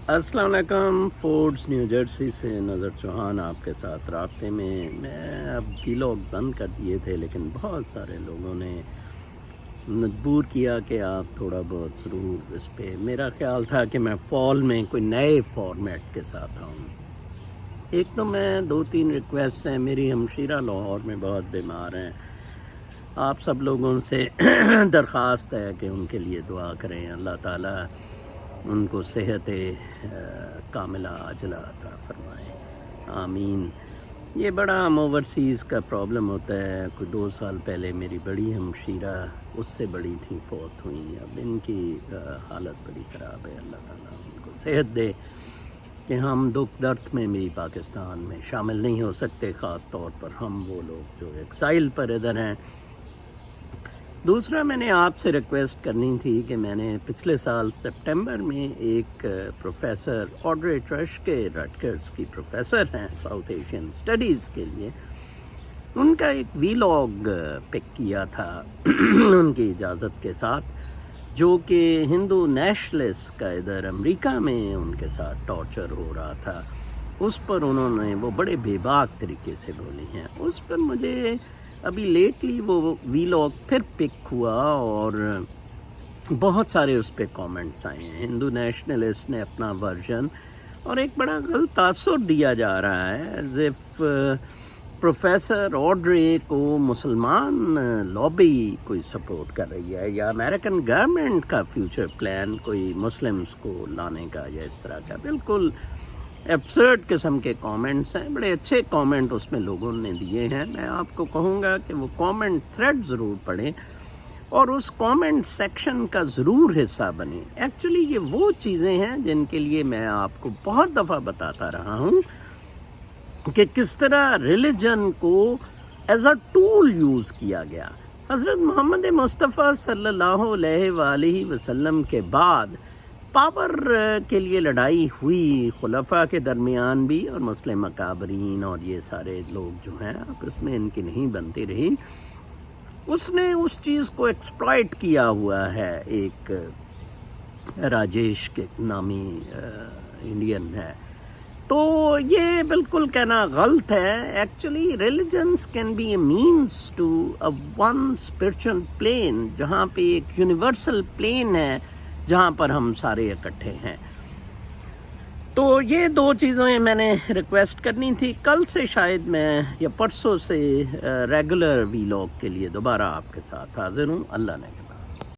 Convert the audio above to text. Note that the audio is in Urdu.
السلام علیکم. فورڈز نیو جرسی سے نظر چوہان آپ کے ساتھ رابطے میں. میں اب ویلاگ بند کر دیے تھے لیکن بہت سارے لوگوں نے مجبور کیا کہ آپ تھوڑا بہت ضرور اس پہ. میرا خیال تھا کہ میں فال میں کوئی نئے فارمیٹ کے ساتھ آؤں. ایک تو میں 2-3 ریکویسٹ ہیں. میری ہمشیرہ لاہور میں بہت بیمار ہیں. آپ سب لوگوں سے درخواست ہے کہ ان کے لیے دعا کریں. اللہ تعالیٰ ان کو صحت کاملہ عاجلہ عطا فرمائے. آمین. یہ بڑا اوورسیز کا پرابلم ہوتا ہے. کوئی 2 سال پہلے میری بڑی ہمشیرہ اس سے بڑی تھیں فوت ہوئی. اب ان کی حالت بڑی خراب ہے. اللہ تعالیٰ ان کو صحت دے کہ ہم دکھ درد میں بھی پاکستان میں شامل نہیں ہو سکتے، خاص طور پر ہم وہ لوگ جو ایکسائل پر ادھر ہیں. دوسرا میں نے آپ سے ریکویسٹ کرنی تھی کہ میں نے پچھلے سال سپٹمبر میں ایک پروفیسر آڈرے ٹرش کے رٹگرز کی پروفیسر ہیں ساؤتھ ایشین اسٹڈیز کے لیے، ان کا ایک ویلاگ پک کیا تھا ان کی اجازت کے ساتھ، جو کہ ہندو نیشنلسٹ کا ادھر امریکہ میں ان کے ساتھ ٹارچر ہو رہا تھا. اس پر انہوں نے وہ بڑے بے باک طریقے سے بولی ہیں. اس پر مجھے ابھی لیٹلی وہ ویلاگ پھر پک ہوا اور بہت سارے اس پہ کامنٹس آئے ہیں. ہندو نیشنلسٹ نے اپنا ورژن اور ایک بڑا غلط تاثر دیا جا رہا ہے ایز اف پروفیسر آڈرے کو مسلمان لابی کوئی سپورٹ کر رہی ہے یا امریکن گورنمنٹ کا فیوچر پلان کوئی مسلمز کو لانے کا یا اس طرح کا. بالکل ایبسرڈ قسم کے کامنٹس ہیں. بڑے اچھے کامنٹ اس میں لوگوں نے دیے ہیں. میں آپ کو کہوں گا کہ وہ کامنٹ تھریڈ ضرور پڑھیں اور اس کامنٹ سیکشن کا ضرور حصہ بنیں. ایکچولی یہ وہ چیزیں ہیں جن کے لیے میں آپ کو بہت دفعہ بتاتا رہا ہوں کہ کس طرح ریلیجن کو ایز اے ٹول یوز کیا گیا. حضرت محمد مصطفیٰ صلی اللہ علیہ وآلہ وسلم کے بعد پاور کے لیے لڑائی ہوئی خلفاء کے درمیان بھی، اور مسلم اکابرین اور یہ سارے لوگ جو ہیں آپس میں ان کی نہیں بنتی رہی. اس نے اس چیز کو ایکسپلائٹ کیا ہوا ہے. ایک راجیش کے نامی انڈین ہے. تو یہ بالکل کہنا غلط ہے. Actually religions can be a means to one spiritual plane, جہاں پہ ایک یونیورسل پلین ہے جہاں پر ہم سارے اکٹھے ہیں. تو یہ 2 چیزیں میں نے ریکویسٹ کرنی تھی. کل سے شاید میں یا پرسوں سے ریگولر ویلاگ کے لیے دوبارہ آپ کے ساتھ حاضر ہوں. اللہ نے